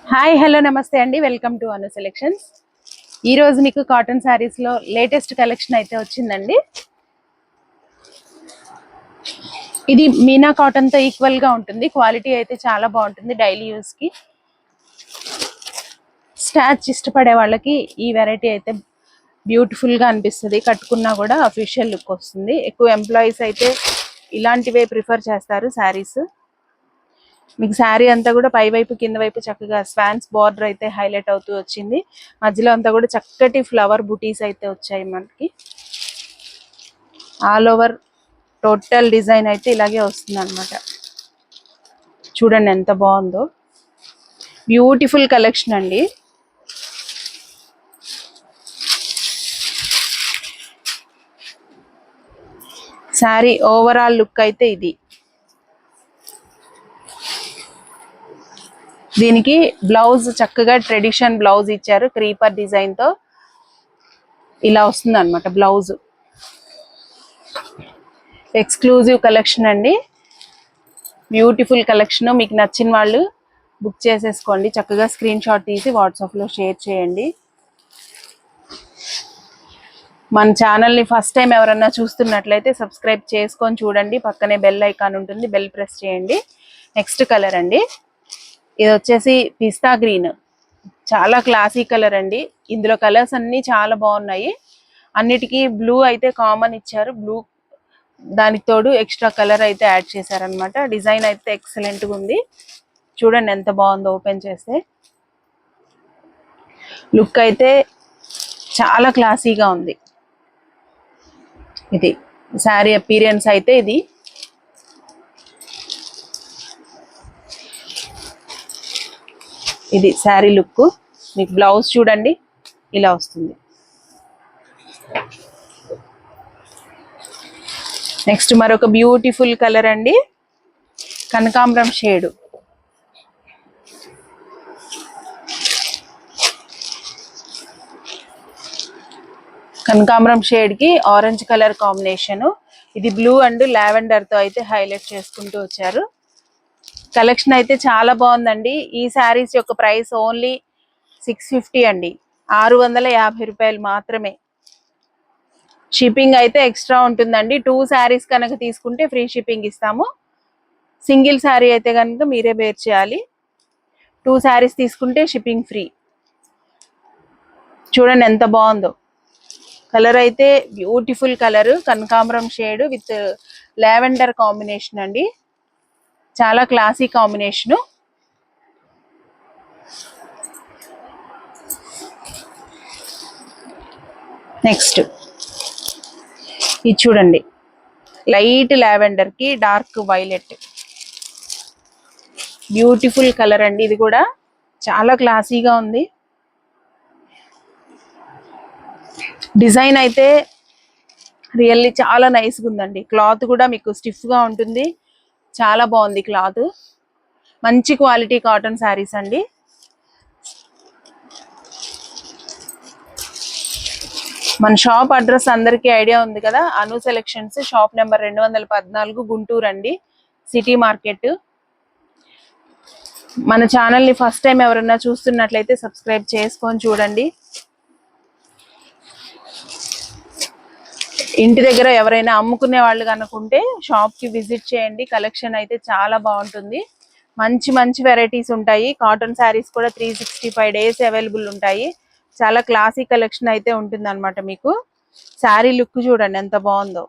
Hi hello నమస్తే అండి, welcome to Anu selections. ఈ రోజు మీకు కాటన్ శారీస్ లో లేటెస్ట్ కలెక్షన్ అయితే వచ్చిందండి. ఇది మీనా కాటన్ తో ఈక్వల్ గా ఉంటుంది. క్వాలిటీ అయితే చాలా బాగుంటుంది. డైలీ యూస్ కి స్టాచ్ ఇష్టపడే వాళ్ళకి ఈ వెరైటీ అయితే బ్యూటిఫుల్ గా అనిపిస్తుంది. కట్టుకున్నా కూడా అఫీషియల్ లుక్ వస్తుంది. ఎక్కువ ఎంప్లాయీస్ అయితే ఇలాంటివే ప్రిఫర్ చేస్తారు శారీస్. మీకు శారీ అంతా కూడా పై వైపు కింద వైపు చక్కగా స్వాన్స్ బార్డర్ అయితే హైలైట్ అవుతూ వచ్చింది. మధ్యలో అంతా కూడా చక్కటి ఫ్లవర్ బుటీస్ అయితే వచ్చాయి. మనకి ఆల్ ఓవర్ టోటల్ డిజైన్ అయితే ఇలాగే వస్తుంది అనమాట. చూడండి ఎంత బాగుందో, బ్యూటిఫుల్ కలెక్షన్ అండి. శారీ ఓవరాల్ లుక్ అయితే ఇది. దీనికి బ్లౌజ్ చక్కగా ట్రెడిషన్ బ్లౌజ్ ఇచ్చారు. క్రీపర్ డిజైన్ తో ఇలా వస్తుంది అనమాట బ్లౌజ్. ఎక్స్క్లూజివ్ కలెక్షన్ అండి, బ్యూటిఫుల్ కలెక్షన్. మీకు నచ్చిన వాళ్ళు బుక్ చేసేసుకోండి. చక్కగా స్క్రీన్ షాట్ తీసి వాట్సాప్ లో షేర్ చేయండి. మన ఛానల్ని ఫస్ట్ టైం ఎవరన్నా చూస్తున్నట్లయితే సబ్స్క్రైబ్ చేసుకొని చూడండి. పక్కనే బెల్ ఐకాన్ ఉంటుంది, బెల్ ప్రెస్ చేయండి. నెక్స్ట్ కలర్ అండి, ఇది వచ్చేసి పిస్తా గ్రీన్. చాలా క్లాసీ కలర్ అండి. ఇందులో కలర్స్ అన్ని చాలా బాగున్నాయి. అన్నిటికీ బ్లూ అయితే కామన్ ఇచ్చారు. బ్లూ దానికి తోడు ఎక్స్ట్రా కలర్ అయితే యాడ్ చేశారనమాట. డిజైన్ అయితే ఎక్సలెంట్ గా ఉంది. చూడండి ఎంత బాగుందో. ఓపెన్ చేస్తే లుక్ అయితే చాలా క్లాసీగా ఉంది. ఇది శారీ అపీరియన్స్ అయితే ఇది. ఇది శారీ లుక్. మీకు బ్లౌజ్ చూడండి ఇలా వస్తుంది. నెక్స్ట్ మరొక బ్యూటిఫుల్ కలర్ అండి, కనకాంబరం షేడ్. కనకాంబరం షేడ్ కి ఆరెంజ్ కలర్ కాంబినేషన్. ఇది బ్లూ అండ్ లావెండర్ తో అయితే హైలైట్ చేసుకుంటూ వచ్చారు. కలెక్షన్ అయితే చాలా బాగుందండి. ఈ శారీస్ యొక్క ప్రైస్ ఓన్లీ 650 అండి, 650 రూపాయలు మాత్రమే. షిప్పింగ్ అయితే ఎక్స్ట్రా ఉంటుందండి. 2 శారీస్ కనుక తీసుకుంటే ఫ్రీ షిప్పింగ్ ఇస్తాము. సింగిల్ శారీ అయితే కనుక మీరే బేర్ చేయాలి. 2 శారీస్ తీసుకుంటే షిప్పింగ్ ఫ్రీ. చూడండి ఎంత బాగుందో. కలర్ అయితే బ్యూటిఫుల్ కలర్, కనకాంబరం షేడ్ విత్ లావెండర్ కాంబినేషన్ అండి. చాలా క్లాసీ కాంబినేషను. నెక్స్ట్ ఇది చూడండి, లైట్ లావెండర్ కి డార్క్ వైలెట్. బ్యూటిఫుల్ కలర్ అండి. ఇది కూడా చాలా క్లాసీగా ఉంది. డిజైన్ అయితే రియల్లీ చాలా నైస్గా ఉందండి. క్లాత్ కూడా మీకు స్టిఫ్ గా ఉంటుంది. చాలా బాగుంది క్లాత్. మంచి క్వాలిటీ కాటన్ శారీస్ అండి. మన షాప్ అడ్రస్ అందరికీ ఐడియా ఉంది కదా, అను సెలెక్షన్స్, షాప్ నెంబర్ 214, గుంటూరు అండి, సిటీ మార్కెట్. మన ఛానల్ని ఫస్ట్ టైం ఎవరైనా చూస్తున్నట్లయితే సబ్స్క్రైబ్ చేసుకొని చూడండి. ఇంటి దగ్గర ఎవరైనా అమ్ముకునే వాళ్ళు కనుకుంటే షాప్ కి విజిట్ చేయండి. కలెక్షన్ అయితే చాలా బాగుంటుంది. మంచి మంచి వెరైటీస్ ఉంటాయి. కాటన్ శారీస్ కూడా 365 డేస్ అవైలబుల్ ఉంటాయి. చాలా క్లాసీ కలెక్షన్ అయితే ఉంటుంది అనమాట. మీకు శారీ లుక్ చూడండి ఎంత బాగుందో.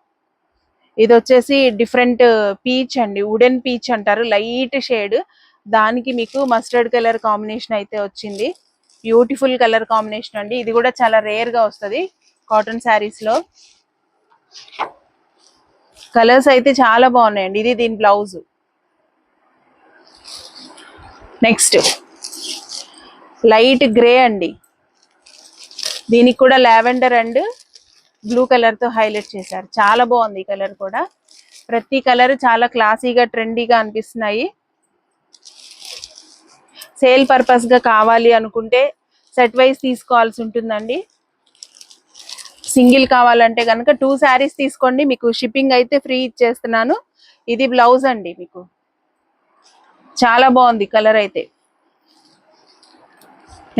ఇది వచ్చేసి డిఫరెంట్ పీచ్ అండి, వుడెన్ పీచ్ అంటారు, లైట్ షేడ్. దానికి మీకు మస్టర్డ్ కలర్ కాంబినేషన్ అయితే వచ్చింది. బ్యూటిఫుల్ కలర్ కాంబినేషన్ అండి. ఇది కూడా చాలా రేర్ గా వస్తుంది కాటన్ శారీస్ లో. కలర్స్ అయితే చాలా బాగున్నాయండి. ఇది దీని బ్లౌజ్. నెక్స్ట్ లైట్ గ్రే అండి. దీనికి కూడా లావెండర్ అండ్ బ్లూ కలర్ తో హైలైట్ చేశారు. చాలా బాగుంది ఈ కలర్ కూడా. ప్రతి కలర్ చాలా క్లాసీగా ట్రెండీగా అనిపిస్తున్నాయి. సేల్ పర్పస్ గా కావాలి అనుకుంటే సెట్ వైజ్ తీసుకోవాల్సి ఉంటుందండి. సింగిల్ కావాలంటే కనుక 2 శారీస్ తీసుకోండి, మీకు షిప్పింగ్ అయితే ఫ్రీ ఇచ్చేస్తున్నాను. ఇది బ్లౌజ్ అండి. మీకు చాలా బాగుంది కలర్ అయితే.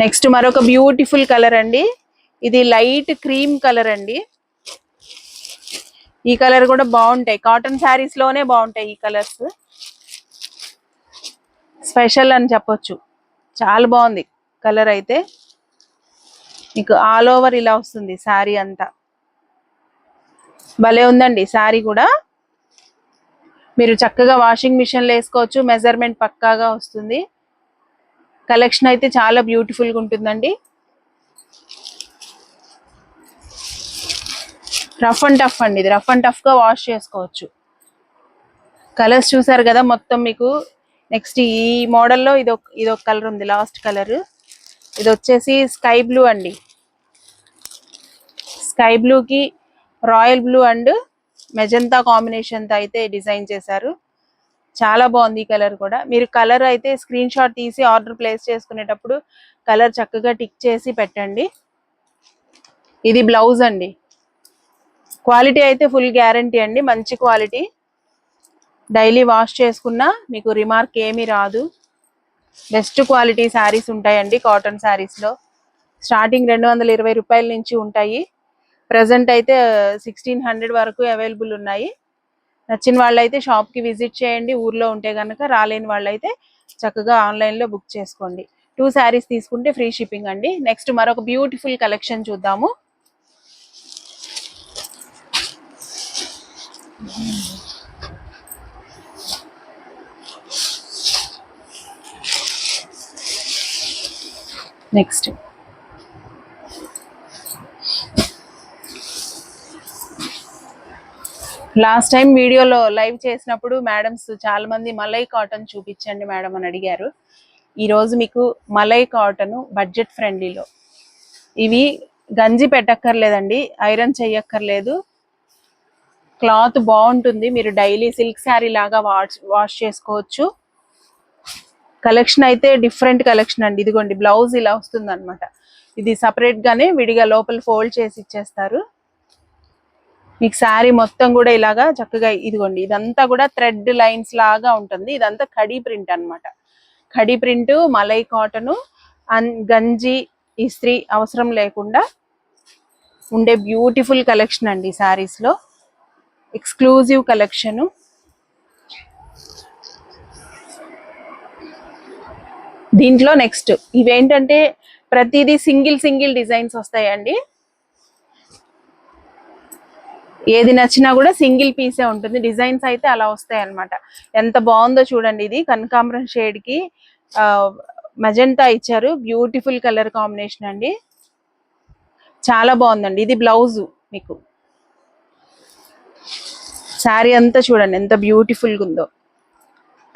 నెక్స్ట్ మరొక బ్యూటిఫుల్ కలర్ అండి. ఇది లైట్ క్రీమ్ కలర్ అండి. ఈ కలర్ కూడా బాగుంటాయి, కాటన్ శారీస్ లోనే బాగుంటాయి ఈ కలర్స్. స్పెషల్ అని చెప్పొచ్చు, చాలా బాగుంది కలర్ అయితే. మీకు ఆల్ ఓవర్ ఇలా వస్తుంది శారీ అంతా. భలే ఉందండి శారీ కూడా. మీరు చక్కగా వాషింగ్ మిషన్ లో వేసుకోవచ్చు, మెజర్మెంట్ పక్కాగా వస్తుంది. కలెక్షన్ అయితే చాలా బ్యూటిఫుల్ గా ఉంటుందండి. రఫ్ అండ్ టఫ్ అండి, ఇది రఫ్ అండ్ టఫ్ గా వాష్ చేసుకోవచ్చు. కలర్స్ చూసారు కదా మొత్తం మీకు. నెక్స్ట్ ఈ మోడల్లో ఇదొక కలర్ ఉంది, లాస్ట్ కలర్. ఇది వచ్చేసి స్కై బ్లూ అండి. స్కై బ్లూ కి royal blue and magenta combination తో అయితే డిజైన్ చేశారు. చాలా బాగుంది ఈ కలర్ కూడా. మీరు కలర్ అయితే స్క్రీన్ షాట్ తీసి ఆర్డర్ ప్లేస్ చేసుకునేటప్పుడు కలర్ చక్కగా టిక్ చేసి పెట్టండి. ఇది బ్లౌజ్ అండి. క్వాలిటీ అయితే ఫుల్ గ్యారంటీ అండి, మంచి క్వాలిటీ. డైలీ వాష్ చేసుకున్నా మీకు రిమార్క్ ఏమీ రాదు. బెస్ట్ క్వాలిటీ శారీస్ ఉంటాయండి కాటన్ శారీస్ లో. స్టార్టింగ్ 220 రూపాయల నుంచి ఉంటాయి. ప్రజెంట్ అయితే 1600 వరకు అవైలబుల్ ఉన్నాయి. నచ్చిన వాళ్ళైతే షాప్ కి విజిట్ చేయండి. ఊర్లో ఉంటే గనక, రాలేని వాళ్ళైతే చక్కగా ఆన్లైన్ లో బుక్ చేసుకోండి. 2 శారీస్ తీసుకుంటే ఫ్రీ షిప్పింగ్ అండి. నెక్స్ట్ మరొక బ్యూటిఫుల్ కలెక్షన్ చూద్దాము. నెక్స్ట్ లాస్ట్ టైం వీడియోలో లైవ్ చేసినప్పుడు మేడమ్స్ చాలా మంది మలై కాటన్ చూపించండి మేడం అని అడిగారు. ఈ రోజు మీకు మలై కాటన్ బడ్జెట్ ఫ్రెండ్లీలో. ఇవి గంజి పెట్టక్కర్లేదండి, ఐరన్ చెయ్యక్కర్లేదు. క్లాత్ బాగుంటుంది, మీరు డైలీ సిల్క్ శారీ లాగా వాష్ చేసుకోవచ్చు. కలెక్షన్ అయితే డిఫరెంట్ కలెక్షన్ అండి. ఇదిగోండి బ్లౌజ్ ఇలా వస్తుంది అనమాట. ఇది సపరేట్ గానే విడిగా లోపల ఫోల్డ్ చేసి ఇచ్చేస్తారు. మీకు శారీ మొత్తం కూడా ఇలాగా చక్కగా, ఇదిగోండి ఇదంతా కూడా థ్రెడ్ లైన్స్ లాగా ఉంటుంది. ఇదంతా ఖడీ ప్రింట్ అనమాట. ఖడీ ప్రింట్, మలై కాటన్, గంజి ఇస్త్రీ అవసరం లేకుండా ఉండే బ్యూటిఫుల్ కలెక్షన్ అండి శారీస్ లో. Exclusive collection. దీంట్లో నెక్స్ట్ ఇవేంటంటే ప్రతిదీ సింగిల్ డిజైన్స్ వస్తాయండి. ఏది నచ్చినా కూడా సింగిల్ పీసే ఉంటుంది. డిజైన్స్ అయితే అలా వస్తాయి అనమాట. ఎంత బాగుందో చూడండి. ఇది కనకాంబరం షేడ్ కి మజెంటా ఇచ్చారు. బ్యూటిఫుల్ కలర్ కాంబినేషన్ అండి, చాలా బాగుందండి. ఇది బ్లౌజ్. మీకు శారీ అంతా చూడండి ఎంత బ్యూటిఫుల్ గా ఉందో.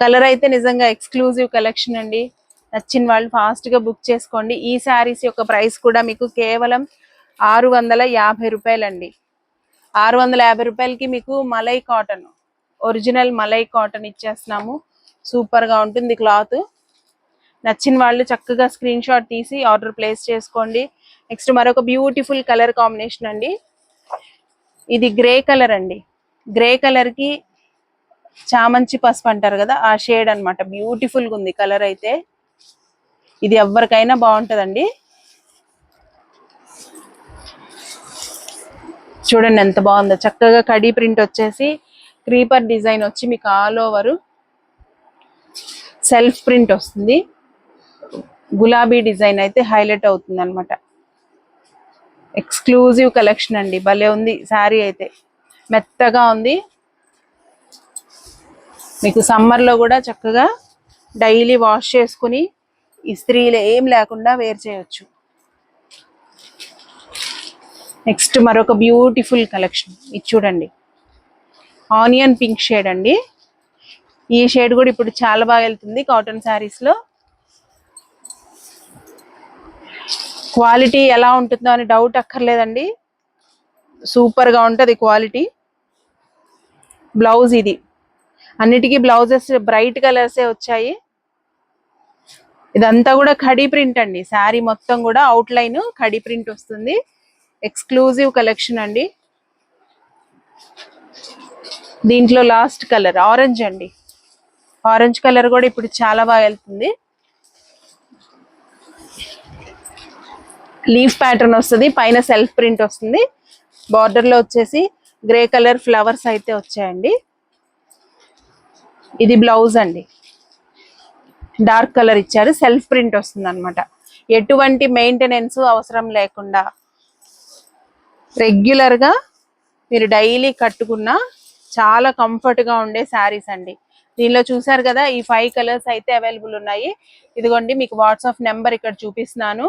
కలర్ అయితే నిజంగా ఎక్స్క్లూజివ్ కలెక్షన్ అండి. నచ్చిన వాళ్ళు ఫాస్ట్ గా బుక్ చేసుకోండి. ఈ శారీస్ యొక్క ప్రైస్ కూడా మీకు కేవలం 650 రూపాయలండి. 650 రూపాయలకి మీకు malai cotton, original malai cotton ఇచ్చేస్తున్నాము. సూపర్ గా ఉంటుంది క్లాత్. నచ్చిన వాళ్ళు చక్కగా స్క్రీన్ షాట్ తీసి ఆర్డర్ ప్లేస్ చేసుకోండి. నెక్స్ట్ మరొక బ్యూటిఫుల్ కలర్ కాంబినేషన్ అండి. ఇది గ్రే కలర్ అండి. గ్రే కలర్ కి చామంచి పసుపు అంటారు కదా, ఆ షేడ్ అనమాట. బ్యూటిఫుల్ గా ఉంది కలర్ అయితే. ఇది ఎవరికైనా బాగుంటదండి. చూడండి ఎంత బాగుందో. చక్కగా కడీ ప్రింట్ వచ్చేసి క్రీపర్ డిజైన్ వచ్చి మీకు ఆల్ ఓవర్ సెల్ఫ్ ప్రింట్ వస్తుంది. గులాబీ డిజైన్ అయితే హైలైట్ అవుతుంది అనమాట. ఎక్స్క్లూజివ్ కలెక్షన్ అండి. భలే ఉంది శారీ అయితే, మెత్తగా ఉంది. మీకు సమ్మర్ లో కూడా చక్కగా డైలీ వాష్ చేసుకుని ఇస్త్రీలు ఏం లేకుండా వేర్ చేయొచ్చు. నెక్స్ట్ మరొక బ్యూటిఫుల్ కలెక్షన్. ఇది చూడండి, ఆనియన్ పింక్ షేడ్ అండి. ఈ షేడ్ కూడా ఇప్పుడు చాలా బాగా వెళ్తుంది కాటన్ శారీస్ లో. క్వాలిటీ ఎలా ఉంటుందో అని డౌట్ అక్కర్లేదండి, సూపర్ గా ఉంటది క్వాలిటీ. బ్లౌజ్ ఇది. అన్నిటికీ బ్లౌజెస్ బ్రైట్ కలర్సే వచ్చాయి. ఇదంతా కూడా ఖడీ ప్రింట్ అండి. శారీ మొత్తం కూడా అవుట్ లైన్ ఖడీ ప్రింట్ వస్తుంది. ఎక్స్క్లూజివ్ కలెక్షన్ అండి. దీంట్లో లాస్ట్ కలర్ ఆరెంజ్ అండి. ఆరెంజ్ కలర్ కూడా ఇప్పుడు చాలా బాగా వెళ్తుంది. లీఫ్ ప్యాటర్న్ వస్తుంది, పైన సెల్ఫ్ ప్రింట్ వస్తుంది. బార్డర్ లో వచ్చేసి గ్రే కలర్ ఫ్లవర్స్ అయితే వచ్చాయండి. ఇది బ్లౌజ్ అండి, డార్క్ కలర్ ఇచ్చారు, సెల్ఫ్ ప్రింట్ వస్తుంది అనమాట. ఎటువంటి మెయింటెనెన్స్ అవసరం లేకుండా రెగ్యులర్ గా మీరు డైలీ కట్టుకున్న చాలా కంఫర్ట్ గా ఉండే శారీస్ అండి. దీనిలో చూసారు కదా, ఈ 5 కలర్స్ అయితే అవైలబుల్ ఉన్నాయి. ఇదిగోండి మీకు వాట్సాప్ నెంబర్ ఇక్కడ చూపిస్తున్నాను,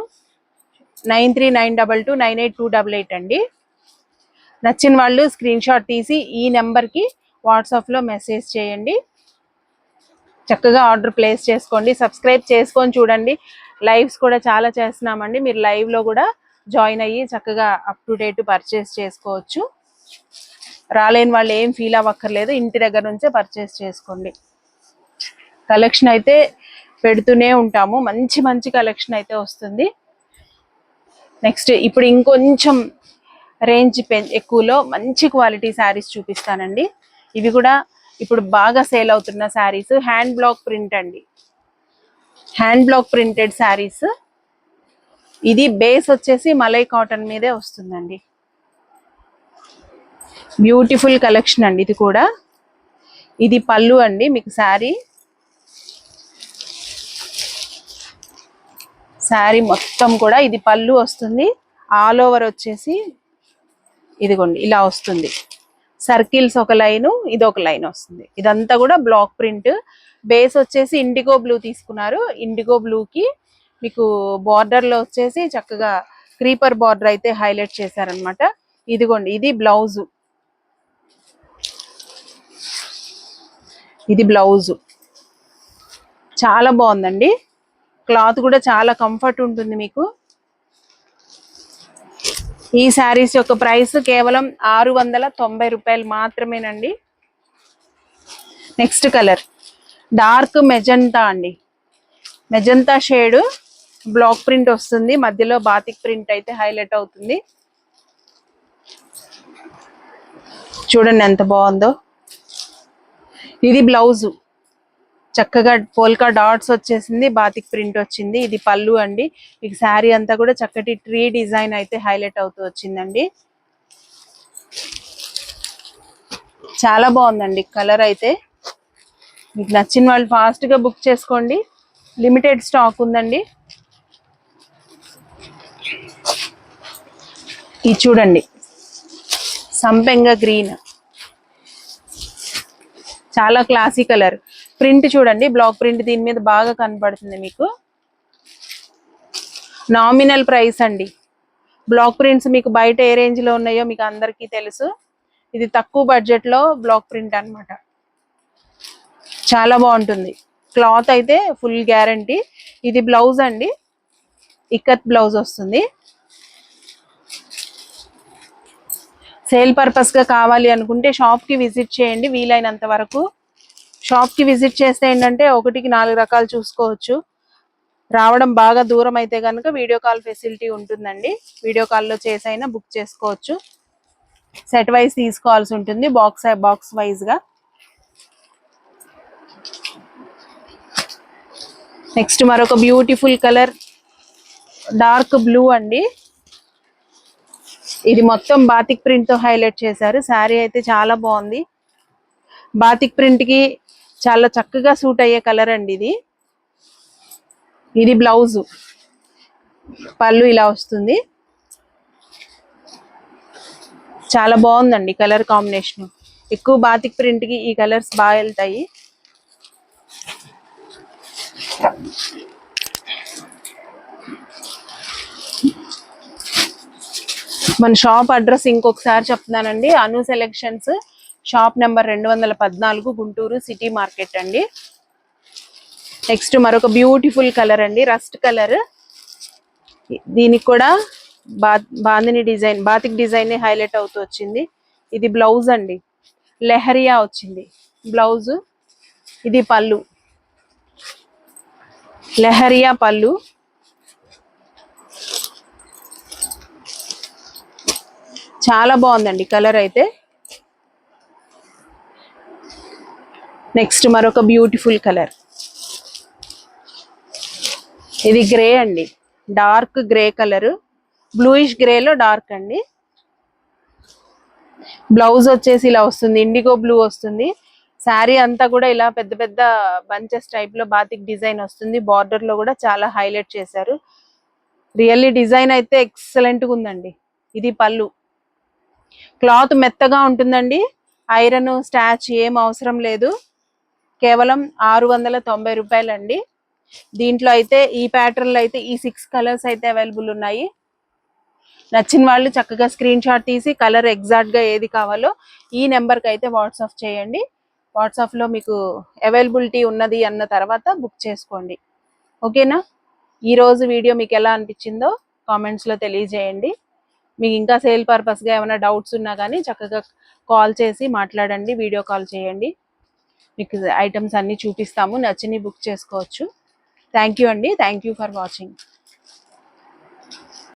9392298288 అండి. నచ్చిన వాళ్ళు స్క్రీన్ షాట్ తీసి ఈ నెంబర్కి వాట్సాప్లో మెసేజ్ చేయండి. చక్కగా ఆర్డర్ ప్లేస్ చేసుకోండి. సబ్స్క్రైబ్ చేసుకొని చూడండి. లైవ్స్ కూడా చాలా చేస్తున్నామండి. మీరు లైవ్లో కూడా జాయిన్ అయ్యి చక్కగా అప్ టు డేట్ పర్చేస్ చేసుకోవచ్చు. రాలేని వాళ్ళు ఏం ఫీల్ అవ్వక్కర్లేదు, ఇంటి దగ్గర నుంచే పర్చేస్ చేసుకోండి. కలెక్షన్ అయితే పెడుతూనే ఉంటాము, మంచి మంచి కలెక్షన్ అయితే వస్తుంది. నెక్స్ట్ ఇప్పుడు ఇంకొంచెం రేంజ్ ఎక్కువలో మంచి క్వాలిటీ శారీస్ చూపిస్తానండి. ఇవి కూడా ఇప్పుడు బాగా సేల్ అవుతున్న శారీస్, హ్యాండ్ బ్లాక్ ప్రింట్ అండి, హ్యాండ్ బ్లాక్ ప్రింటెడ్ శారీస్. ఇది బేస్ వచ్చేసి మలై కాటన్ మీదే వస్తుందండి. బ్యూటిఫుల్ కలెక్షన్ అండి ఇది కూడా. ఇది పళ్ళు అండి, మీకు శారీ మొత్తం కూడా ఇది పళ్ళు వస్తుంది. ఆల్ ఓవర్ వచ్చేసి ఇదిగోండి ఇలా వస్తుంది. సర్కిల్స్ ఒక లైను, ఇది ఒక లైన్ వస్తుంది. ఇదంతా కూడా బ్లాక్ ప్రింట్. బేస్ వచ్చేసి ఇండిగో బ్లూ తీసుకున్నారు. ఇండిగో బ్లూకి మీకు బార్డర్ లో వచ్చేసి చక్కగా క్రీపర్ బార్డర్ అయితే హైలైట్ చేశారనమాట. ఇదిగోండి ఇది బ్లౌజు, ఇది బ్లౌజు చాలా బాగుందండి. క్లాత్ కూడా చాలా కంఫర్ట్ ఉంటుంది మీకు. ఈ శారీస్ యొక్క ప్రైస్ కేవలం 690 రూపాయలు మాత్రమేనండి. నెక్స్ట్ కలర్ డార్క్ మెజంతా అండి, మెజంతా షేడ్ బ్లాక్ ప్రింట్ వస్తుంది, మధ్యలో బాతిక్ ప్రింట్ అయితే హైలైట్ అవుతుంది. చూడండి ఎంత బాగుందో. ఇది బ్లౌజు, చక్కగా పోల్కా డాట్స్ వచ్చేసింది, బాతిక్ ప్రింట్ వచ్చింది. ఇది పళ్ళు అండి. మీకు శారీ అంతా కూడా చక్కటి ట్రీ డిజైన్ అయితే హైలైట్ అవుతూ వచ్చిందండి. చాలా బాగుందండి కలర్ అయితే. మీకు నచ్చిన వాళ్ళు ఫాస్ట్ గా బుక్ చేసుకోండి, లిమిటెడ్ స్టాక్ ఉందండి. ఇది చూడండి సంపెంగ గ్రీన్, చాలా క్లాసీ కలర్. ప్రింట్ చూడండి, బ్లాక్ ప్రింట్ దీని మీద బాగా కనపడుతుంది మీకు. నామినల్ ప్రైస్ అండి. బ్లాక్ ప్రింట్స్ మీకు బయట ఏ రేంజ్ లో ఉన్నాయో మీకు అందరికీ తెలుసు. ఇది తక్కువ బడ్జెట్ లో బ్లాక్ ప్రింట్ అన్నమాట. చాలా బాగుంటుంది. క్లాత్ అయితే ఫుల్ గ్యారంటీ. ఇది బ్లౌజ్ అండి, ఇక్కత్ బ్లౌజ్ వస్తుంది. సేల్ పర్పస్ గా కావాలి అనుకుంటే షాప్ కి విజిట్ చేయండి వీలైనంత వరకు. షాప్ కి విజిట్ చేస్తే ఏంటంటే 1కి 4 రకాలు చూసుకోవచ్చు. రావడం బాగా దూరం అయితే కనుక వీడియో కాల్ ఫెసిలిటీ ఉంటుందండి. వీడియో కాల్లో చేసైనా బుక్ చేసుకోవచ్చు. సెట్ వైజ్ తీసుకోవాల్సి ఉంటుంది, బాక్స్ వైజ్ గా. నెక్స్ట్ మరొక బ్యూటిఫుల్ కలర్ డార్క్ బ్లూ అండి. ఇది మొత్తం బాతిక్ ప్రింట్ తో హైలైట్ చేశారు. శారీ అయితే చాలా బాగుంది. బాతిక్ ప్రింట్ కి చాలా చక్కగా సూట్ అయ్యే కలర్ అండి ఇది. ఇది బ్లౌజు, పళ్ళు ఇలా వస్తుంది. చాలా బాగుందండి కలర్ కాంబినేషన్. ఎక్కువ బాతిక్ ప్రింట్ కి ఈ కలర్స్ బాగా వెళ్తాయి. మన షాప్ అడ్రస్ ఇంకొకసారి చెప్తున్నానండి, Anu selections, shop number 214, Guntur city market అండి. నెక్స్ట్ మరొక బ్యూటిఫుల్ కలర్ అండి, రస్ట్ కలర్. దీనికి కూడా bandhani design, batik design highlight అవుతూ వచ్చింది. ఇది బ్లౌజ్ అండి, లెహరియా వచ్చింది బ్లౌజ్. ఇది పళ్ళు, లెహరియా పళ్ళు. చాలా బాగుందండి కలర్ అయితే. నెక్స్ట్ మరొక బ్యూటిఫుల్ కలర్, ఇది గ్రే అండి, డార్క్ గ్రే కలర్, బ్లూయిష్ గ్రేలో డార్క్ అండి. బ్లౌజ్ వచ్చేసి ఇలా వస్తుంది, ఇండిగో బ్లూ వస్తుంది. శారీ అంతా కూడా ఇలా పెద్ద పెద్ద బంచెస్ టైప్ లో బాతిక్ డిజైన్ వస్తుంది. బార్డర్ లో కూడా చాలా హైలైట్ చేశారు. రియల్లీ డిజైన్ అయితే ఎక్సలెంట్ గా ఉందండి. ఇది పళ్ళు. క్లాత్ మెత్తగా ఉంటుందండి. ఐరన్ స్టాచ్ ఏం అవసరం లేదు. కేవలం 690 రూపాయలండి. దీంట్లో అయితే ఈ ప్యాటర్న్ లో అయితే ఈ 6 కలర్స్ అయితే అవైలబుల్ ఉన్నాయి. నచ్చిన వాళ్ళు చక్కగా స్క్రీన్ షాట్ తీసి కలర్ ఎగ్జాక్ట్ గా ఏది కావాలో ఈ నెంబర్ కి అయితే వాట్సాప్ చేయండి. వాట్సాప్ లో మీకు అవైలబిలిటీ ఉన్నది అన్న తర్వాత బుక్ చేసుకోండి. ఓకేనా? ఈ రోజు వీడియో మీకు ఎలా అనిపించిందో కామెంట్స్ లో తెలియజేయండి. మీకు ఇంకా సేల్ పర్పస్ గా ఏమైనా డౌట్స్ ఉన్నా కానీ చక్కగా కాల్ చేసి మాట్లాడండి, వీడియో కాల్ చేయండి. మీకు ఐటమ్స్ అన్ని చూపిస్తాము, నచ్చిని బుక్ చేసుకోవచ్చు. థ్యాంక్ యూ అండి. Thank you for watching.